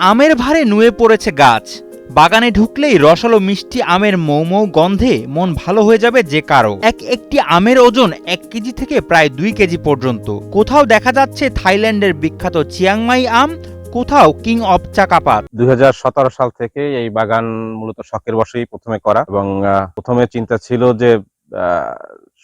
আমের ভারে নুয়ে পড়েছে গাছ। বাগানে ঢুকলেই রসালো মিষ্টি আমের মৌ মৌ গন্ধে মন ভালো হয়ে যাবে যে কারো। একটি আমের ওজন 1 কেজি থেকে প্রায় 2 কেজি পর্যন্ত। কোথাও দেখা যাচ্ছে থাইল্যান্ডের বিখ্যাত চিয়াংমাই আম, কোথাও কিং অব চাকাপাত। 2017 সাল থেকে এই বাগান মূলত শখের বশেই প্রথমে করা, এবং প্রথমে চিন্তা ছিল যে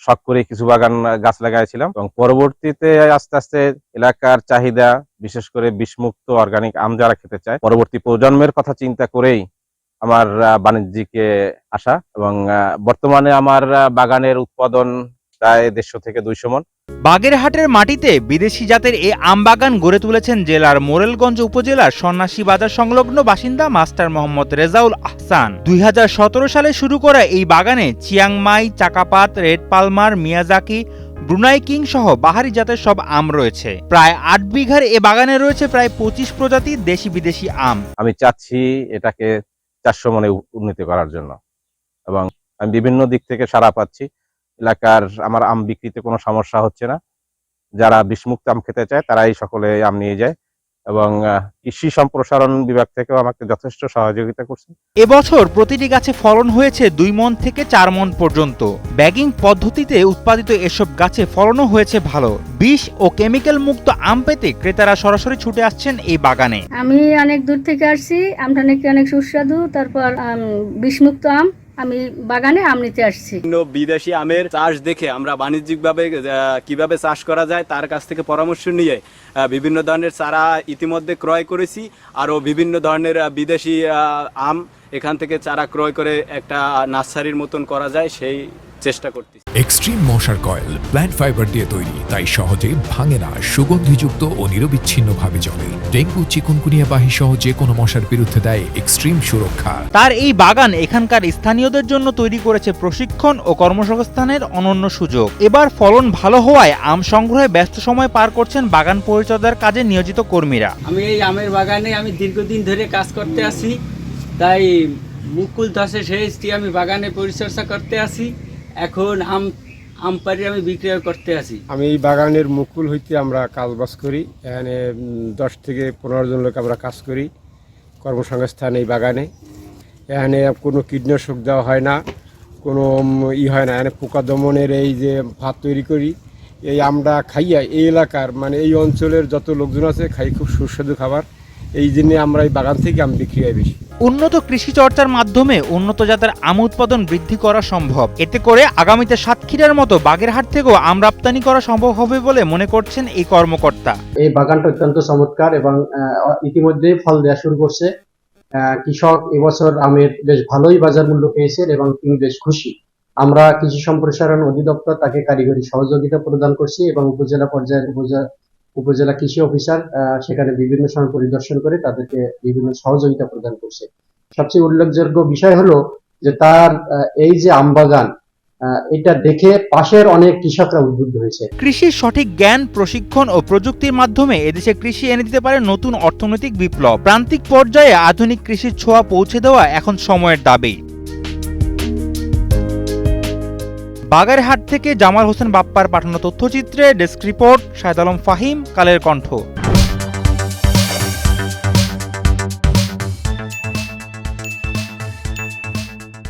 শখ করে কিছু বাগান গাছ লাগাইছিলাম, এবং পরবর্তীতে আস্তে আস্তে এলাকার চাহিদা, বিশেষ করে বিষমুক্ত অর্গানিক আম যারা খেতে চায়, পরবর্তী প্রজন্মের কথা চিন্তা করেই আমার বাণিজ্যিকে আসা। এবং বর্তমানে আমার বাগানের উৎপাদন প্রায় 150 থেকে 200 মণ। বাগেরহাটের মাটিতে বিদেশি জাতের এই আম বাগান গড়ে তুলেছেন জেলার মোরেলগঞ্জ উপজেলার সন্ন্যাসী বাজার সংলগ্ন বাসিন্দা মাস্টার মোহাম্মদ রেজাউল আহসান। 2017 সালে শুরু করা এই বাগানে চিয়াংমাই, চাকাপাত, red Palmer, Miyazaki, Brunei king সহ বাহারি জাতের সব আম রয়েছে। প্রায় 8 বিঘার এ বাগানে রয়েছে প্রায় 25 প্রজাতির দেশি বিদেশি আম। আমি চাচ্ছি এটাকে 400 মণে উন্নীত করার জন্য, এবং আমি বিভিন্ন দিক থেকে সাড়া পাচ্ছি। এলাকার আমার আম বিক্রিতে কোনো সমস্যা হচ্ছে না। যারা বিষমুক্ত আম খেতে চায় তারাই সকলে আম নিয়ে যায়, এবং কৃষি সম্প্রসারণ বিভাগ থেকেও আমাকে যথেষ্ট সহযোগিতা করছে। এবছর প্রতিটি গাছে ফলন হয়েছে 2 মণ থেকে 4 মণ পর্যন্ত। ব্যাগিং পদ্ধতিতে উৎপাদিত এসব গাছে ফলনও হয়েছে ভালো। বিষ ও কেমিক্যাল মুক্ত আম পেতে ক্রেতারা সরাসরি ছুটে আসছেন এই বাগানে। আমি অনেক দূর থেকে আসছি, আমটা নাকি অনেক সুস্বাদু। তারপর বিষমুক্ত আম, আমি বাগানে আম নিতে আসছি। বিদেশি আমের চাষ দেখে আমরা বাণিজ্যিকভাবে কিভাবে চাষ করা যায় তার কাছ থেকে পরামর্শ নিয়ে বিভিন্ন ধরনের চারা ইতিমধ্যে ক্রয় করেছি। আরও বিভিন্ন ধরনের বিদেশি আম এখান থেকে চারা ক্রয় করে একটা নার্সারির মতন করা যায় সেই চেষ্টা করতেছি। এক্সট্রিম মশার কয়েল প্ল্যান্ট ফাইবার দিয়ে তৈরি, তাই সহজে ভাঙে না, সুগন্ধিযুক্ত ও নিরবিচ্ছিন্নভাবে জ্বলে। ডেঙ্গু, চিকুনগুনিয়া বাহি সহ যে কোনো মশার বিরুদ্ধে দেয় এক্সট্রিম সুরক্ষা। তার এই বাগান এখানকার স্থানীয়দের জন্য তৈরি করেছে প্রশিক্ষণ ও কর্মসংস্থানের অনন্য সুযোগ। এবার ফলন ভালো হওয়ায় আম সংগ্রহে ব্যস্ত সময় পার করছেন বাগান পরিচর্যার কাজে নিয়োজিত কর্মীরা। আমি এই আমের বাগানে আমি দীর্ঘদিন ধরে কাজ করতে আসি, তাই মুকুল ধসে সেচটি আমি বাগানে পরিচর্যা করতে আসি। এখন আম পারি আমি বিক্রয় করতে আসি। আমি এই বাগানের মুকুল হইতে আমরা কাজবাজ করি। এখানে 10 থেকে 15 জন লোক আমরা কাজ করি, কর্মসংস্থান এই বাগানে। এখানে কোনো কীটনাশক দেওয়া হয় না, কোনো হয় না। এখানে পোকা দমনের এই যে ভাত তৈরি করি, এই আমরা খাইয়া এই এলাকার মানে এই অঞ্চলের যত লোকজন আছে খাই খুব সুস্বাদু খাবার। এই জন্যে আমরা এই বাগান থেকে আম বিক্রি হয় বেশি। উন্নত কৃষি চর্চার মাধ্যমে উন্নত জাতের আম উৎপাদন বৃদ্ধি করা সম্ভব। এতে করে আগামীতে সাতক্ষীরার মতো বাগেরহাট থেকেও আম রপ্তানি করা সম্ভব হবে বলে মনে করছেন এই কর্মকর্তা। এই বাগানটা অত্যন্ত চমৎকার এবং ইতিমধ্যেই ফল দেওয়া শুরু করছে। কৃষক এবছর আমের বেশ ভালোই বাজার মূল্য পেয়েছেন এবং তিনি বেশ খুশি। আমরা কৃষি সম্প্রসারণ অধিদপ্তর তাকে কারিগরি সহযোগিতা প্রদান করছি, এবং উপজেলা পর্যায়ের উপজেলা কৃষি অফিসার সেখানে বিভিন্ন সময় পরিদর্শন করে তাদেরকে বিভিন্ন সহযোগিতা প্রদান করছে। সবচেয়ে উল্লেখযোগ্য বিষয় হলো যে তার এই যে আম বাগান, এটা দেখে পাশের অনেক কৃষকরা উদ্বুদ্ধ হয়েছে। কৃষির সঠিক জ্ঞান, প্রশিক্ষণ ও প্রযুক্তির মাধ্যমে এদেশে কৃষি এনে দিতে পারে নতুন অর্থনৈতিক বিপ্লব। প্রান্তিক পর্যায়ে আধুনিক কৃষির ছোঁয়া পৌঁছে দেওয়া এখন সময়ের দাবি। বাগেরহাট থেকে জামাল হোসেন বাপ্পার পাঠানো তথ্যচিত্রে ডেস্ক রিপোর্ট, শাহেদ আলম ফাহিম, কালের কণ্ঠ।